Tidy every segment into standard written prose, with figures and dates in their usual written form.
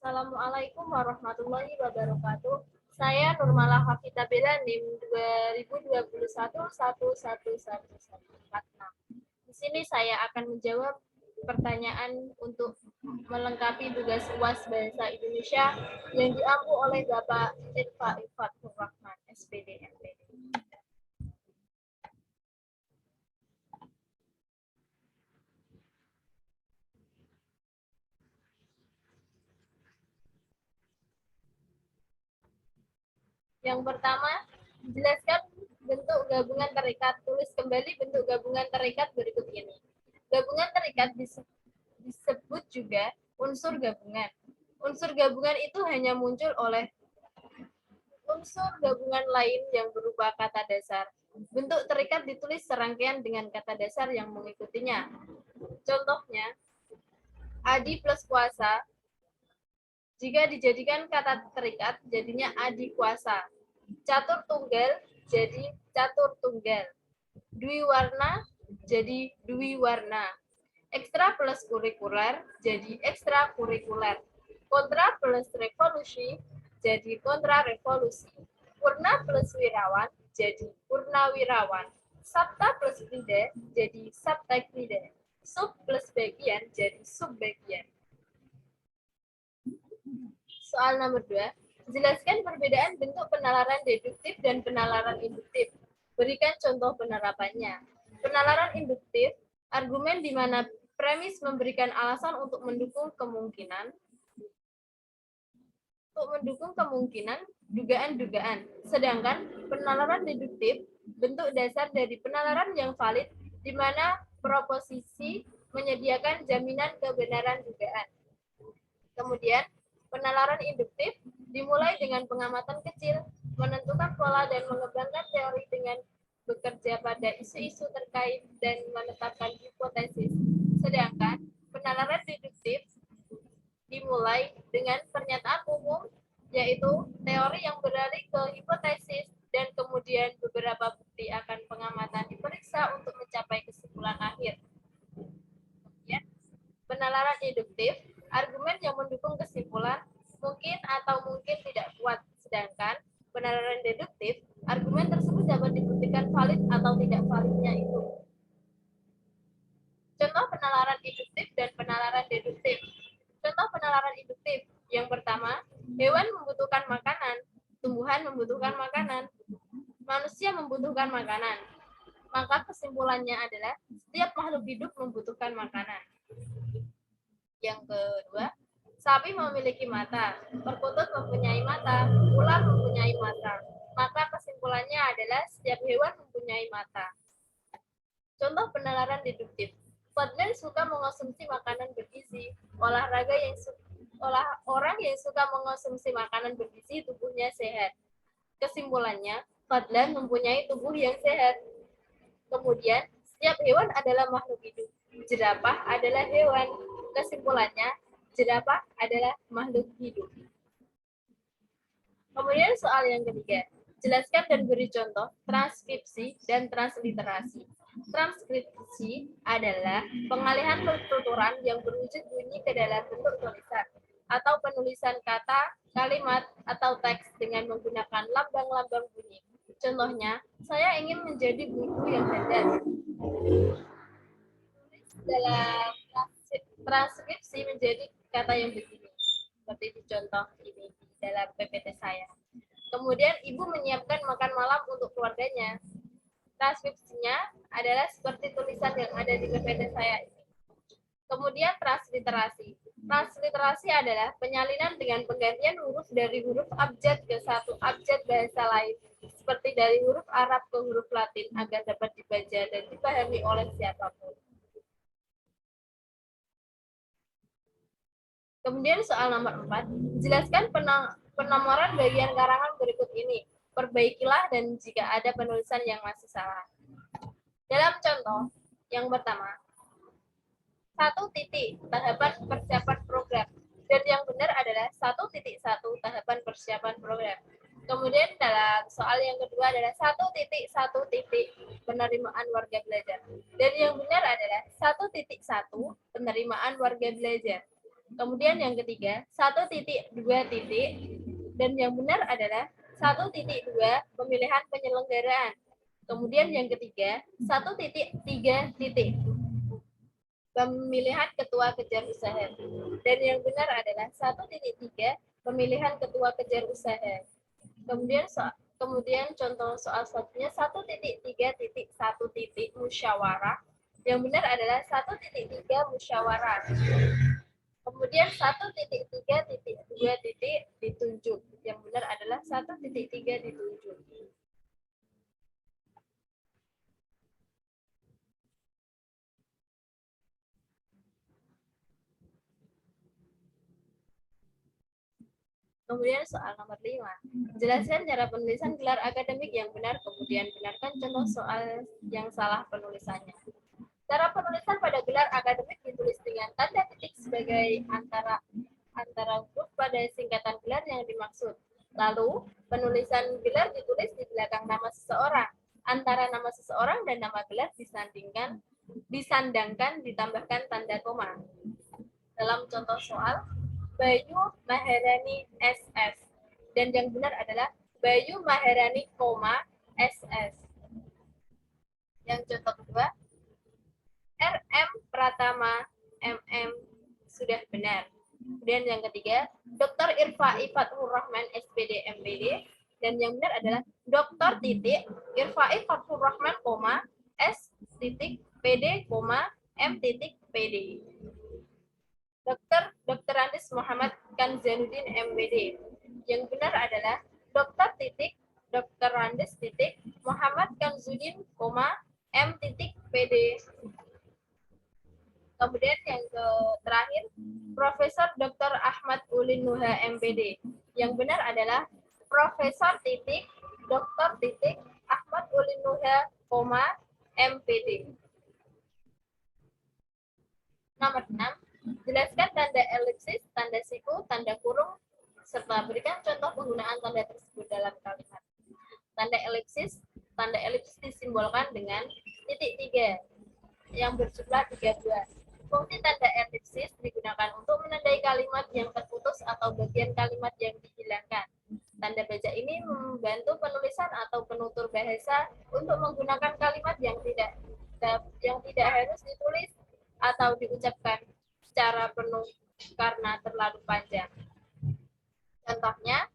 Assalamualaikum warahmatullahi wabarakatuh. Saya Nurmala Hafitabila NIM 2021 111146. Di sini saya akan menjawab pertanyaan untuk melengkapi tugas UAS Bahasa Indonesia yang diampu oleh Bapak Irfa Ifatul Rahman, SPD MPD. Yang pertama, jelaskan bentuk gabungan terikat. Tulis kembali bentuk gabungan terikat berikut ini. Gabungan terikat disebut juga unsur gabungan. Unsur gabungan itu hanya muncul oleh unsur gabungan lain yang berupa kata dasar. Bentuk terikat ditulis serangkaian dengan kata dasar yang mengikutinya. Contohnya, adi plus kuasa. Jika dijadikan kata terikat, jadinya adi kuasa. Catur tunggal jadi catur tunggal. Dwi warna jadi dwi warna. Ekstra plus kurikuler jadi ekstra kurikuler. Kontra plus revolusi jadi kontra revolusi. Purna plus wirawan jadi purna wirawan. Sabta plus krida jadi sabta krida. Sub plus bagian jadi sub bagian. Soal nomor 2. Jelaskan perbedaan bentuk penalaran deduktif dan penalaran induktif. Berikan contoh penerapannya. Penalaran induktif, argumen di mana premis memberikan alasan untuk mendukung kemungkinan dugaan-dugaan. Sedangkan penalaran deduktif, bentuk dasar dari penalaran yang valid di mana proposisi menyediakan jaminan kebenaran dugaan. Kemudian, penalaran induktif dimulai dengan pengamatan kecil, menentukan pola dan mengembangkan teori dengan bekerja pada isu-isu terkait dan menetapkan hipotesis. Sedangkan penalaran deduktif dimulai dengan pernyataan umum, yaitu teori yang beralih ke hipotesis dan kemudian beberapa bukti akan pengamatan diperiksa untuk mencapai kesimpulan akhir. Kemudian, penalaran induktif, argumen yang mendukung kesimpulan mungkin atau mungkin tidak kuat, sedangkan penalaran deduktif, argumen tersebut dapat dibuktikan valid atau tidak validnya itu. Contoh penalaran induktif dan penalaran deduktif. Contoh penalaran induktif. Yang pertama, hewan membutuhkan makanan, tumbuhan membutuhkan makanan, manusia membutuhkan makanan. Maka kesimpulannya adalah setiap makhluk hidup membutuhkan makanan. Yang kedua, sapi memiliki mata, perkutut mempunyai mata, ular mempunyai mata. Maka kesimpulannya adalah setiap hewan mempunyai mata. Contoh penalaran deduktif. Fadlan suka mengonsumsi makanan bergizi. Orang yang suka mengonsumsi makanan bergizi tubuhnya sehat. Kesimpulannya, Fadlan mempunyai tubuh yang sehat. Kemudian, setiap hewan adalah makhluk hidup. Jerapah adalah hewan. Kesimpulannya, jerapah adalah makhluk hidup. Kemudian soal yang ketiga, jelaskan dan beri contoh transkripsi dan transliterasi. Transkripsi adalah pengalihan tuturan yang berwujud bunyi ke dalam bentuk tulisan atau penulisan kata, kalimat, atau teks dengan menggunakan lambang-lambang bunyi. Contohnya, saya ingin menjadi guru yang hebat. Dalam transkripsi menjadi kata yang begini, seperti di contoh ini dalam PPT saya. Kemudian ibu menyiapkan makan malam untuk keluarganya. Transkripsinya adalah seperti tulisan yang ada di PPT saya ini. Kemudian transliterasi. Transliterasi adalah penyalinan dengan penggantian huruf dari huruf abjad ke satu abjad bahasa lain, seperti dari huruf Arab ke huruf Latin agar dapat dibaca dan dipahami oleh siapapun. Kemudian soal nomor 4, jelaskan penomoran bagian karangan berikut ini. Perbaikilah dan jika ada penulisan yang masih salah. Dalam contoh, yang pertama, 1 tahapan persiapan program. Dan yang benar adalah 1.1 tahapan persiapan program. Kemudian dalam soal yang kedua adalah 1.1 penerimaan warga belajar. Dan yang benar adalah 1.1 penerimaan warga belajar. Kemudian yang ketiga, 1.2 titik. Dan yang benar adalah 1.2 pemilihan penyelenggaraan. Kemudian yang ketiga, 1.3 titik. Pemilihan ketua kejar usaha. Dan yang benar adalah 1.3 pemilihan ketua kejar usaha. Kemudian contoh soal selanjutnya 1.3.1 titik musyawarah. Yang benar adalah 1.3 musyawarah. Kemudian 1.3.2 titik ditunjuk. Yang benar adalah 1.3 ditunjuk. Kemudian soal nomor 5. Jelaskan cara penulisan gelar akademik yang benar, kemudian benarkan contoh soal yang salah penulisannya. Cara penulisan pada gelar akademik ditulis dengan tanda titik sebagai antara huruf pada singkatan gelar yang dimaksud. Lalu, penulisan gelar ditulis di belakang nama seseorang. Antara nama seseorang dan nama gelar disandangkan ditambahkan tanda koma. Dalam contoh soal, Bayu Maharani SS. Dan yang benar adalah Bayu Maharani, SS. Yang contoh kedua, RM Pratama MM sudah benar. Kemudian yang ketiga, Dr. Irfai Fathur Rahman SPD MPD. Dan yang benar adalah Dr. titik Irfai Fathur Rahman, S titik PD, M titik PD. Dr. Andis Muhammad Kanzanuddin MPD. Yang benar adalah Dr. Andis titik Muhammad Kanzanuddin, M titik PD. Kemudian yang terakhir, Profesor Dr. Ahmad Ulin Nuha MPD. Yang benar adalah Profesor titik Dr. titik Ahmad Ulin Nuha, MPD. Nomor 6. Jelaskan tanda elipsis, tanda siku, tanda kurung, serta berikan contoh penggunaan tanda tersebut dalam kalimat. Tanda elipsis disimbolkan dengan titik 3 yang berjumlah 32. Fungsi tanda elipsis digunakan untuk menandai kalimat yang terputus atau bagian kalimat yang dihilangkan. Tanda baca ini membantu penulisan atau penutur bahasa untuk menggunakan kalimat yang tidak harus ditulis atau diucapkan secara penuh karena terlalu panjang. Contohnya,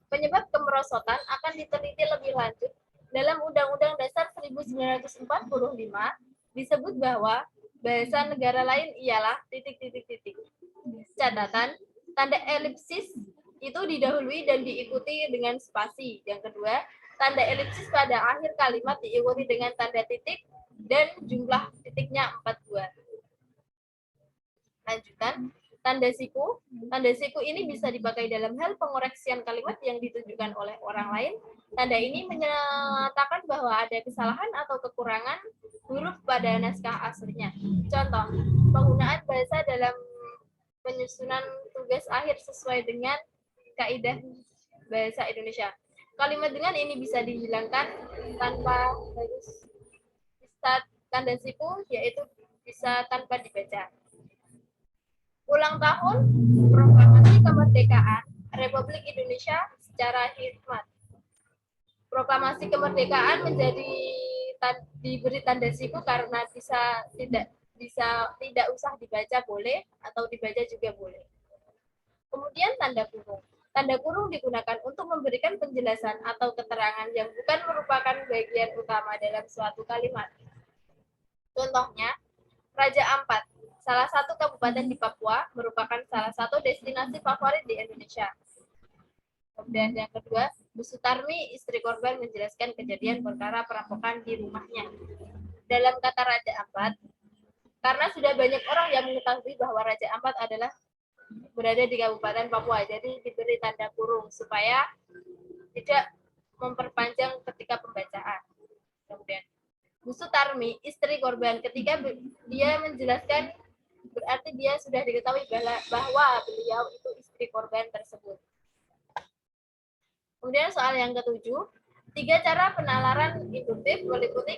penyebab kemerosotan akan diteliti lebih lanjut. Dalam Undang-Undang Dasar 1945 disebut bahwa bahasa negara lain ialah titik-titik-titik. Catatan, tanda elipsis itu didahului dan diikuti dengan spasi. Yang kedua, tanda elipsis pada akhir kalimat diikuti dengan tanda titik dan jumlah titiknya 42. Lanjutan, tanda siku. Tanda siku ini bisa dipakai dalam hal pengoreksian kalimat yang ditunjukkan oleh orang lain. Tanda ini menyatakan bahwa ada kesalahan atau kekurangan huruf pada naskah aslinya. Contoh, penggunaan bahasa dalam penyusunan tugas akhir sesuai dengan kaidah bahasa Indonesia. Kalimat dengan ini bisa dihilangkan tanpa harus tanda siku, yaitu bisa tanpa dibaca. Ulang tahun Proklamasi Kemerdekaan Republik Indonesia secara hikmat. Proklamasi kemerdekaan diberi tanda siku karena tidak usah dibaca boleh atau dibaca juga boleh. Kemudian tanda kurung. Tanda kurung digunakan untuk memberikan penjelasan atau keterangan yang bukan merupakan bagian utama dalam suatu kalimat. Contohnya, Raja Ampat, salah satu kabupaten di Papua, merupakan salah satu destinasi favorit di Indonesia. Kemudian yang kedua, Bu Sutarmi, istri korban, menjelaskan kejadian perkara perampokan di rumahnya. Dalam kata Raja Ampat, karena sudah banyak orang yang mengetahui bahwa Raja Ampat adalah berada di Kabupaten Papua, jadi diberi tanda kurung supaya tidak memperpanjang ketika pembacaan. Kemudian, Bu Sutarmi, istri korban, ketika dia menjelaskan, berarti dia sudah diketahui bahwa beliau itu istri korban tersebut. Kemudian soal yang ketujuh, 3 cara penalaran induktif meliputi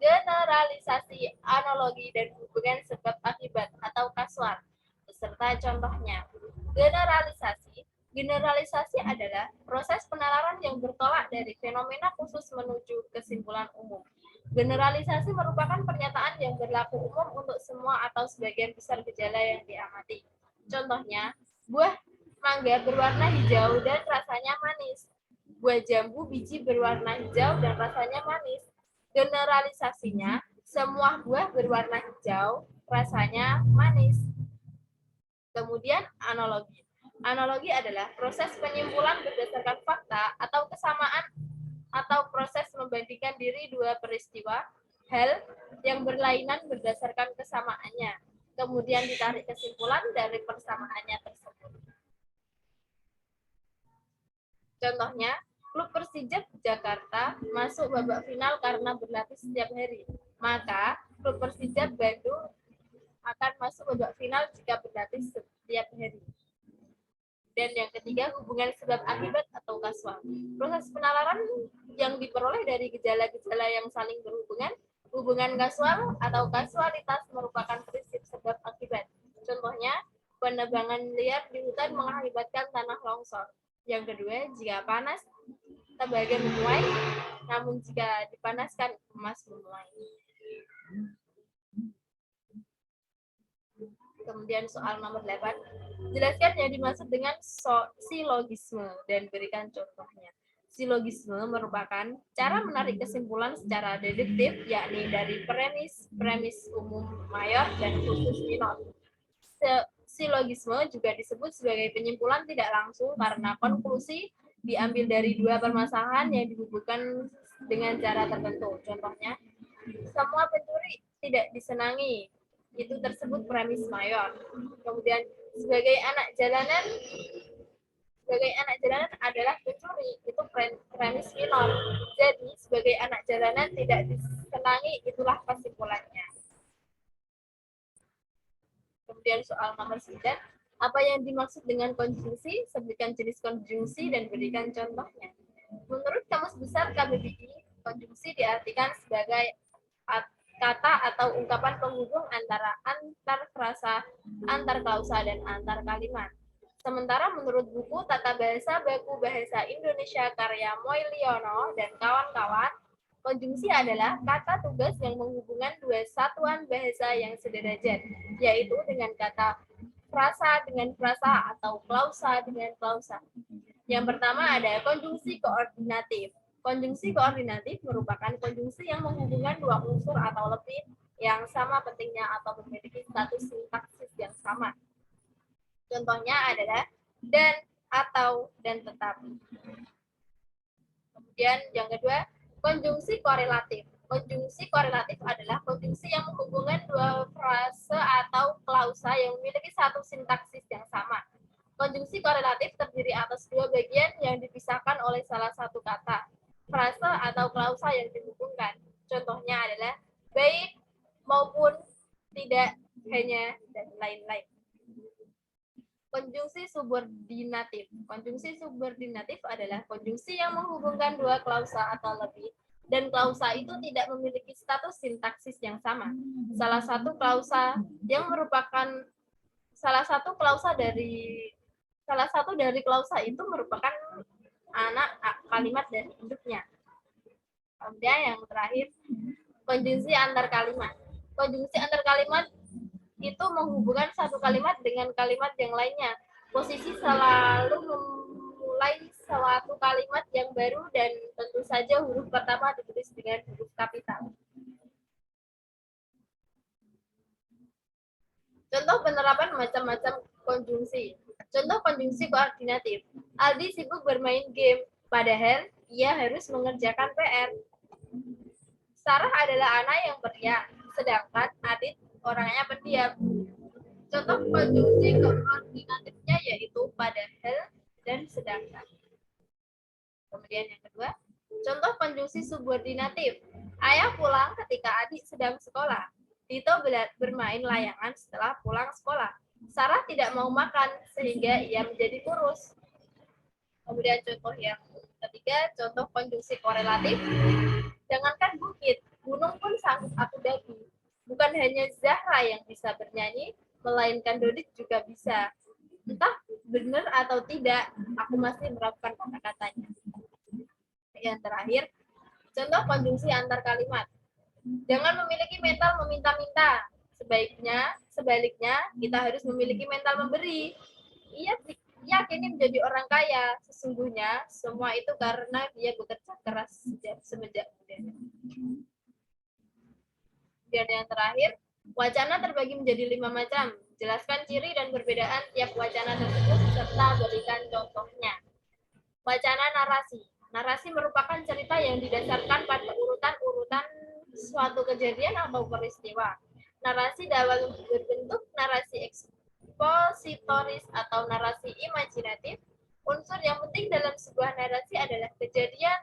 generalisasi, analogi, dan hubungan sebab akibat atau kasual. beserta contohnya. Generalisasi. Generalisasi adalah proses penalaran yang bertolak dari fenomena khusus menuju kesimpulan umum. Generalisasi merupakan pernyataan yang berlaku umum untuk semua atau sebagian besar gejala yang diamati. Contohnya, buah mangga berwarna hijau dan rasanya manis. Buah jambu biji berwarna hijau dan rasanya manis. Generalisasinya, semua buah berwarna hijau, rasanya manis. Kemudian analogi. Analogi adalah proses penyimpulan berdasarkan fakta atau kesamaan atau proses membandingkan diri dua peristiwa hal yang berlainan berdasarkan kesamaannya. Kemudian ditarik kesimpulan dari persamaannya tersebut. Contohnya, klub Persija Jakarta masuk babak final karena berlatih setiap hari. Maka, klub Persija Bandung akan masuk babak final jika berlatih setiap hari. Dan yang ketiga, hubungan sebab akibat atau kausal. Proses penalaran yang diperoleh dari gejala-gejala yang saling berhubungan, hubungan kausal atau kasualitas merupakan prinsip sebab akibat. Contohnya, penebangan liar di hutan mengakibatkan tanah longsor. Yang kedua, jika panas, tembaga menuai, namun jika dipanaskan, emas menuai. Kemudian soal nomor 8. Jelaskan yang dimaksud dengan silogisme dan berikan contohnya. Silogisme merupakan cara menarik kesimpulan secara deduktif, yakni dari premis umum mayor dan khusus minor. Silogisme juga disebut sebagai penyimpulan tidak langsung karena konklusi diambil dari dua permasalahan yang dihubungkan dengan cara tertentu. Contohnya, semua pencuri tidak disenangi. Itu tersebut premis mayor. Kemudian sebagai anak jalanan adalah pencuri, itu premis minor. Jadi sebagai anak jalanan tidak disenangi, itulah kesimpulannya. Kemudian soal nomor 9, apa yang dimaksud dengan konjungsi? Sebutkan jenis konjungsi dan berikan contohnya. Menurut Kamus Besar KBBI, konjungsi diartikan sebagai kata atau ungkapan penghubung antara antar frasa, antar klausa, dan antar kalimat. Sementara menurut buku Tata Bahasa Baku Bahasa Indonesia karya Moiliono dan kawan-kawan, konjungsi adalah kata tugas yang menghubungkan dua satuan bahasa yang sederajat, yaitu dengan kata frasa dengan frasa atau klausa dengan klausa. Yang pertama ada konjungsi koordinatif. Konjungsi koordinatif merupakan konjungsi yang menghubungkan dua unsur atau lebih yang sama pentingnya atau memiliki status sintaksis yang sama. Contohnya adalah dan, atau, dan tetapi. Kemudian yang kedua, konjungsi korelatif. Konjungsi korelatif adalah konjungsi yang menghubungkan dua frase atau klausa yang memiliki satu sintaksis yang sama. Konjungsi korelatif terdiri atas dua bagian yang dipisahkan oleh salah satu kata, frase atau klausa yang dihubungkan. Contohnya adalah baik, maupun, tidak, hanya, dan lain-lain. Konjungsi subordinatif. Konjungsi subordinatif adalah konjungsi yang menghubungkan dua klausa atau lebih, dan klausa itu tidak memiliki status sintaksis yang sama. Salah satu dari klausa itu merupakan anak kalimat dari induknya. Kemudian yang terakhir, konjungsi antar kalimat. Konjungsi antar kalimat itu menghubungkan satu kalimat dengan kalimat yang lainnya. Posisi selalu memulai suatu kalimat yang baru dan tentu saja huruf pertama ditulis dengan huruf kapital. Contoh penerapan macam-macam konjungsi. Contoh konjungsi koordinatif. Aldi sibuk bermain game, padahal ia harus mengerjakan PR. Sarah adalah anak yang periak, sedangkan Adit orangnya pendiam. Contoh konjungsi koordinatifnya yaitu padahal dan sedangkan. Kemudian yang kedua, contoh konjungsi subordinatif. Ayah pulang ketika adik sedang sekolah. Tito bermain layangan setelah pulang sekolah. Sarah tidak mau makan sehingga ia menjadi kurus. Kemudian contoh yang ketiga, contoh konjungsi korelatif. Jangankan bukit, gunung pun sanggup aku daki. Bukan hanya Zahra yang bisa bernyanyi, melainkan Dodit juga bisa. Entah benar atau tidak, aku masih menerapkan kata-katanya. Yang terakhir, contoh konjungsi antar kalimat. Jangan memiliki mental meminta-minta. Sebaliknya, kita harus memiliki mental memberi. Ia yakin menjadi orang kaya. Sesungguhnya, semua itu karena dia bekerja keras semenjak mudanya. Dan yang terakhir, wacana terbagi menjadi 5 macam. Jelaskan ciri dan perbedaan tiap wacana tersebut serta berikan contohnya. Wacana narasi. Narasi merupakan cerita yang didasarkan pada urutan-urutan suatu kejadian atau peristiwa. Narasi dapat berbentuk narasi ekspositoris atau narasi imajinatif. Unsur yang penting dalam sebuah narasi adalah kejadian,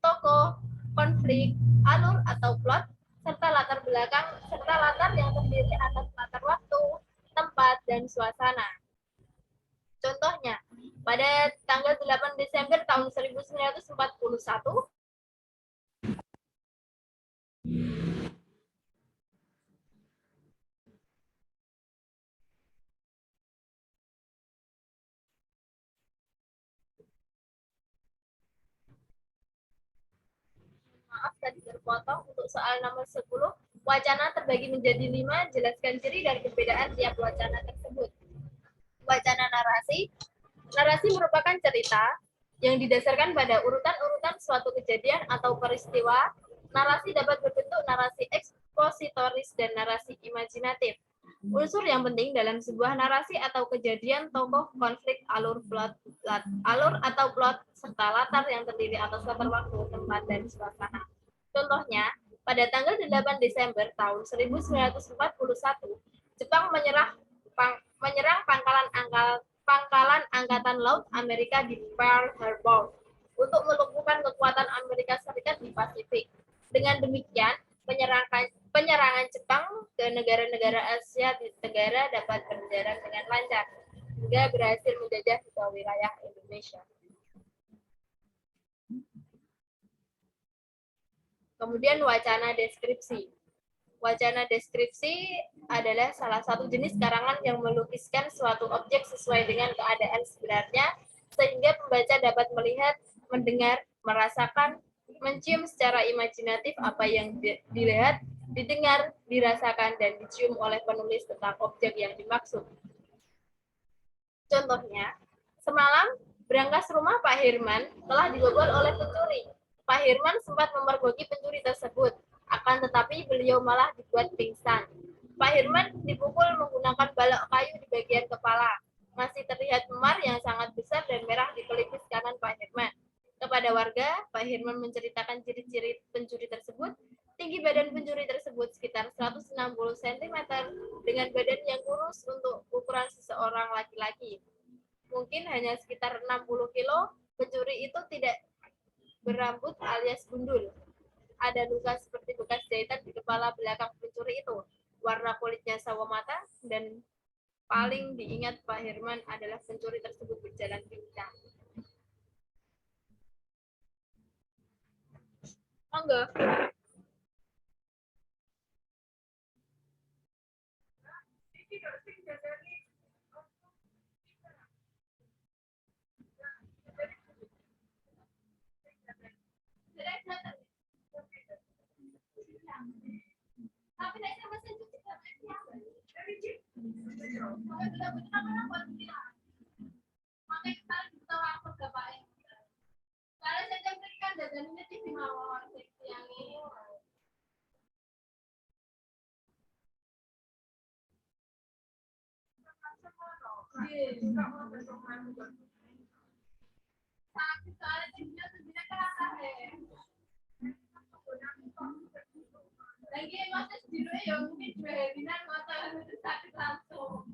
tokoh, konflik, alur atau plot, serta latar belakang, serta latar yang terdiri atas latar waktu, tempat, dan suasana. Contohnya, pada tanggal 8 Desember tahun 1941, maaf tadi terpotong, untuk soal nomor 10, wacana terbagi menjadi 5, jelaskan ciri dan perbedaan tiap wacana tersebut. Wacana narasi. Narasi merupakan cerita yang didasarkan pada urutan-urutan suatu kejadian atau peristiwa. Narasi dapat berbentuk narasi ekspositoris dan narasi imajinatif. Unsur yang penting dalam sebuah narasi atau kejadian, tokoh, konflik, alur atau plot, serta latar yang terdiri atas latar waktu, tempat, dan suasana. Contohnya, pada tanggal 8 Desember tahun 1941, Jepang menyerang pangkalan Angkatan Laut Amerika di Pearl Harbor untuk melumpuhkan kekuatan Amerika Serikat di Pasifik. Dengan demikian, penyerangan Jepang ke negara-negara Asia Tenggara dapat berjalan dengan lancar hingga berhasil menjajah ke wilayah Indonesia. Kemudian wacana deskripsi. Wacana deskripsi adalah salah satu jenis karangan yang melukiskan suatu objek sesuai dengan keadaan sebenarnya, sehingga pembaca dapat melihat, mendengar, merasakan, mencium secara imajinatif apa yang dilihat, didengar, dirasakan, dan dicium oleh penulis tentang objek yang dimaksud. Contohnya, semalam berangkas rumah Pak Hirman telah dibobol oleh pencuri. Pak Hirman sempat memergoki pencuri tersebut, akan tetapi beliau malah dibuat pingsan. Pak Hirman dipukul menggunakan balok kayu di bagian kepala. Masih terlihat memar yang sangat besar dan merah di pelipis kanan Pak Hirman. Kepada warga, Pak Hirman menceritakan ciri-ciri pencuri tersebut. Tinggi badan pencuri tersebut sekitar 160 cm dengan badan yang kurus untuk ukuran seseorang laki-laki. Mungkin hanya sekitar 60 kilo. Pencuri itu tidak berambut alias gundul. Ada luka seperti bekas jahitan di kepala belakang pencuri itu. Warna kulitnya sawo mata, dan paling diingat Pak Hirman adalah pencuri tersebut berjalan pincang. Enggak. Lagi masih dulu ya mungkin webinar mata itu sakit langsung.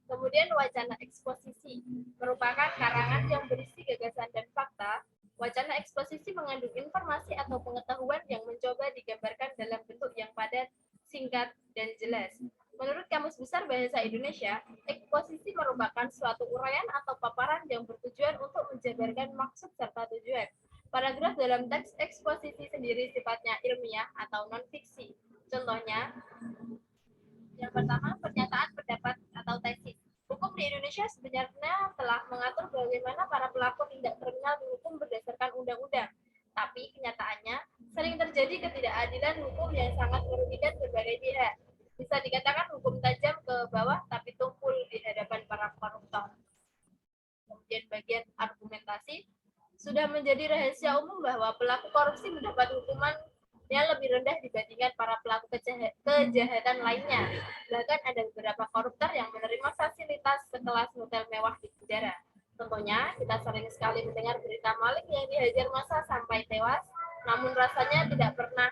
Kemudian wacana eksposisi merupakan karangan yang berisi gagasan dan fakta Wacana eksposisi mengandung informasi atau pengetahuan yang mencoba digambarkan dalam bentuk yang padat, singkat, dan jelas. Menurut Kamus Besar Bahasa Indonesia, eksposisi merupakan suatu uraian atau paparan yang bertujuan untuk menjabarkan maksud serta tujuan. Paragraf dalam teks eksposisi sendiri sifatnya ilmiah atau non-fiksi. Contohnya, yang pertama, pernyataan pendapat atau tesis. Hukum di Indonesia sebenarnya telah mengatur bagaimana para pelaku tindak kriminal dihukum berdasarkan undang-undang. Tapi kenyataannya sering terjadi ketidakadilan hukum yang sangat merugikan berbagai pihak. Bisa dikatakan hukum tajam ke bawah tapi tumpul di hadapan para koruptor. Kemudian bagian argumentasi, sudah menjadi rahasia umum bahwa pelaku korupsi mendapat hukuman yang lebih rendah dibandingkan para pelaku kejahatan lainnya. Bahkan ada beberapa koruptor yang menerima fasilitas sekelas hotel mewah di penjara. Tentunya kita sering sekali mendengar berita maling yang dihajar massa sampai tewas, namun rasanya tidak pernah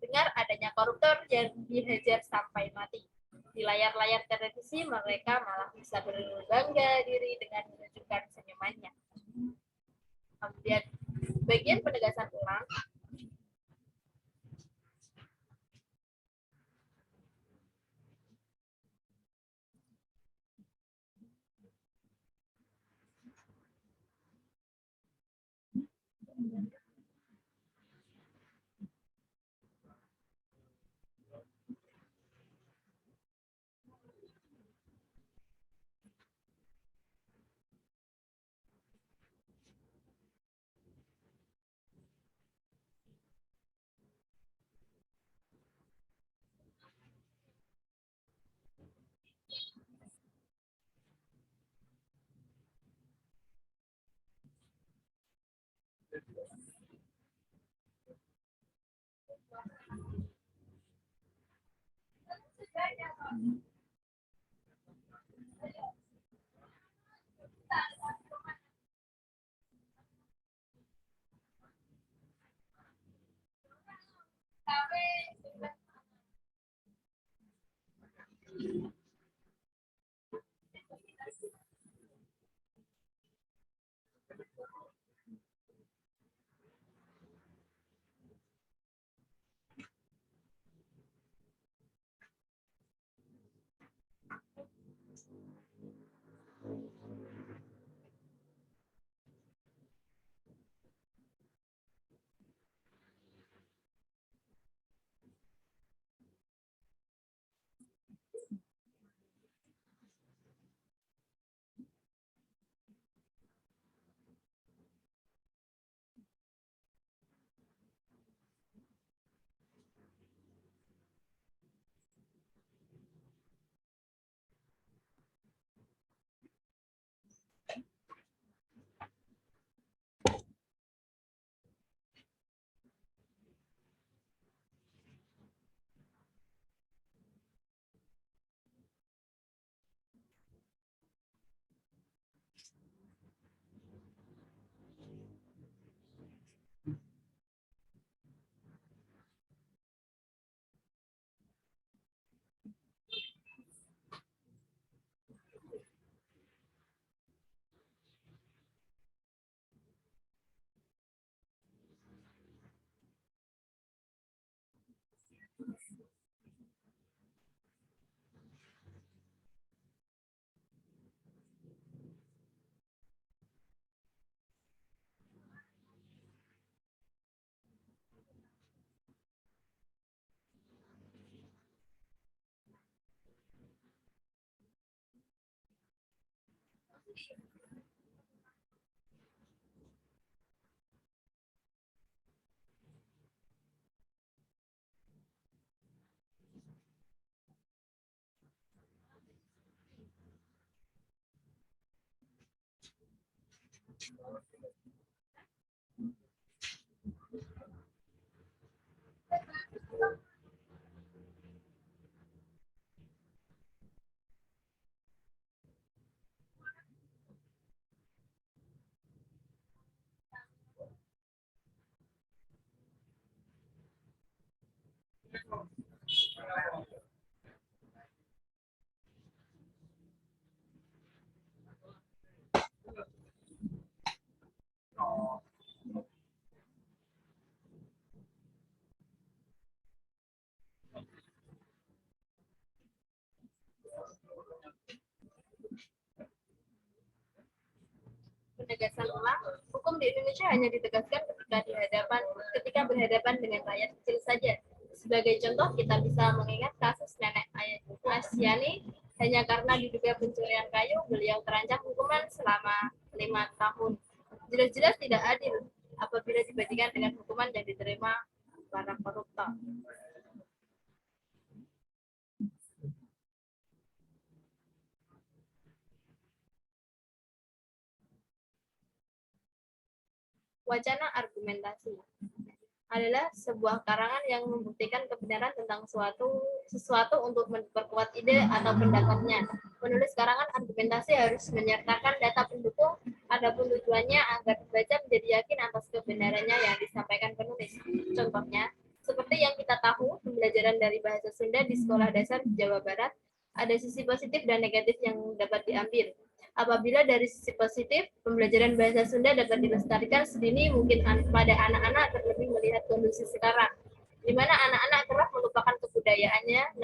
dengar adanya koruptor yang dihajar sampai mati. Di layar-layar televisi mereka malah bisa berbangga diri dengan menunjukkan senyumannya. Kemudian bagian penegasan ulang, Indonesia hanya ditegaskan ketika berhadapan dengan rakyat kecil saja. Sebagai contoh, kita bisa mengingat kasus nenek Asyani hanya karena diduga pencurian kayu, beliau terancam hukuman selama 5 tahun. Jelas-jelas tidak adil apabila dibandingkan dengan hukuman yang diterima para koruptor. Wacana argumentasi adalah sebuah karangan yang membuktikan kebenaran tentang sesuatu untuk memperkuat ide atau pendapatnya. Penulis karangan argumentasi harus menyertakan data pendukung, adapun tujuannya agar pembaca menjadi yakin atas kebenarannya yang disampaikan penulis. Contohnya, seperti yang kita tahu, pembelajaran dari bahasa Sunda di sekolah dasar di Jawa Barat ada sisi positif dan negatif yang dapat diambil. Apabila dari sisi positif, pembelajaran bahasa Sunda dapat dilestarikan sedini mungkin pada anak-anak, terlebih melihat kondisi sekarang, di mana anak-anak kerap melupakan kebudayaannya,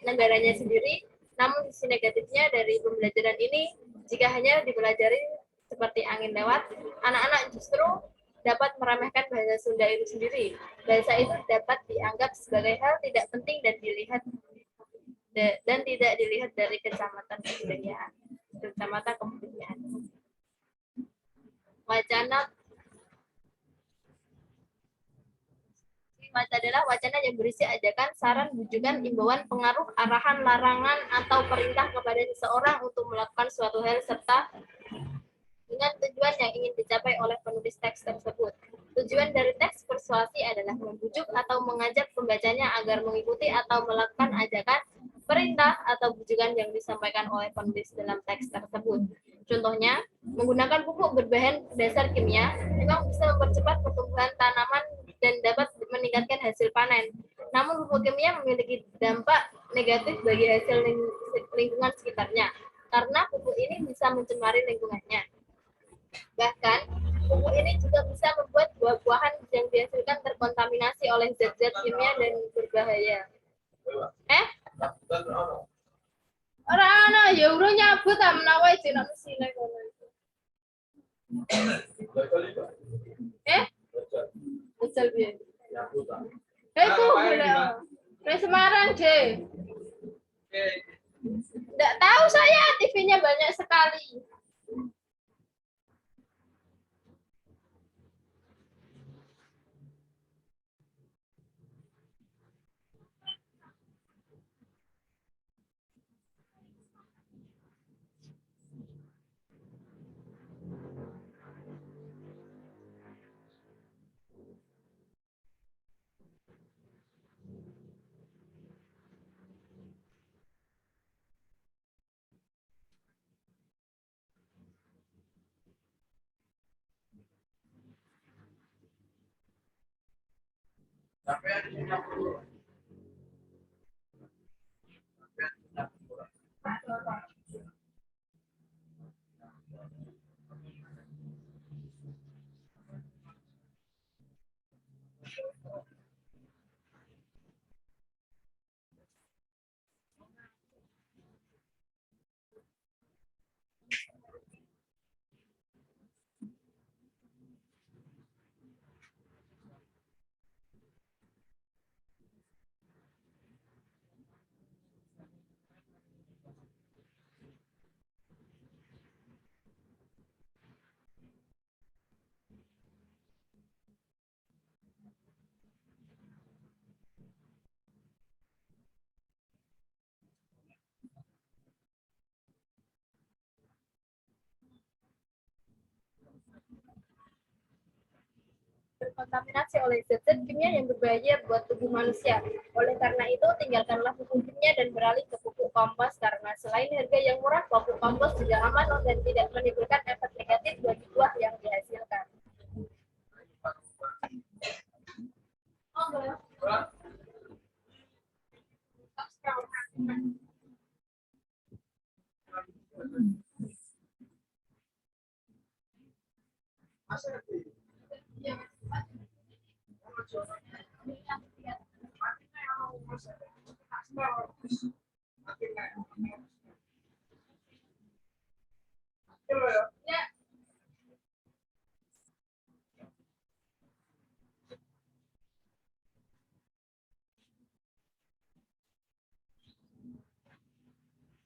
negaranya sendiri. Namun sisi negatifnya dari pembelajaran ini, jika hanya dipelajari seperti angin lewat, anak-anak justru dapat meremehkan bahasa Sunda itu sendiri. Bahasa itu dapat dianggap sebagai hal tidak penting dan tidak dilihat dari kacamata kebudayaan. Wacana adalah wacana yang berisi ajakan, saran, bujukan, imbauan, pengaruh, arahan, larangan, atau perintah kepada seseorang untuk melakukan suatu hal serta dengan tujuan yang ingin dicapai oleh penulis teks tersebut. Tujuan dari teks persuasi adalah membujuk atau mengajak pembacanya agar mengikuti atau melakukan ajakan, perintah, atau bujukan yang disampaikan oleh penulis dalam teks tersebut. Contohnya, menggunakan pupuk berbahan dasar kimia memang bisa mempercepat pertumbuhan tanaman dan dapat meningkatkan hasil panen. Namun pupuk kimia memiliki dampak negatif bagi hasil lingkungan sekitarnya, karena pupuk ini bisa mencemari lingkungannya. Bahkan, pupuk ini juga bisa membuat buah-buahan yang dihasilkan terkontaminasi oleh zat-zat kimia dan berbahaya. Ora ana, ya urung nyabut ta menawa ijen mesine kono iku. Betul piye? Nyabut ta. Iku boleh. Semarang, J. Enggak tahu saya, TV-nya banyak sekali. Terkontaminasi oleh zat-zat kimia yang berbahaya buat tubuh manusia. Oleh karena itu, tinggalkanlah pupuk kimia dan beralih ke pupuk kompos, karena selain harga yang murah, pupuk kompos juga aman dan tidak menimbulkan efek negatif bagi buah yang dihasilkan.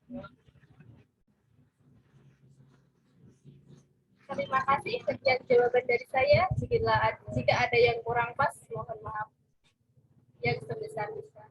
Terima kasih sekian jawaban dari saya. Jika ada yang kurang pas, mohon maaf yang sebesar-besarnya.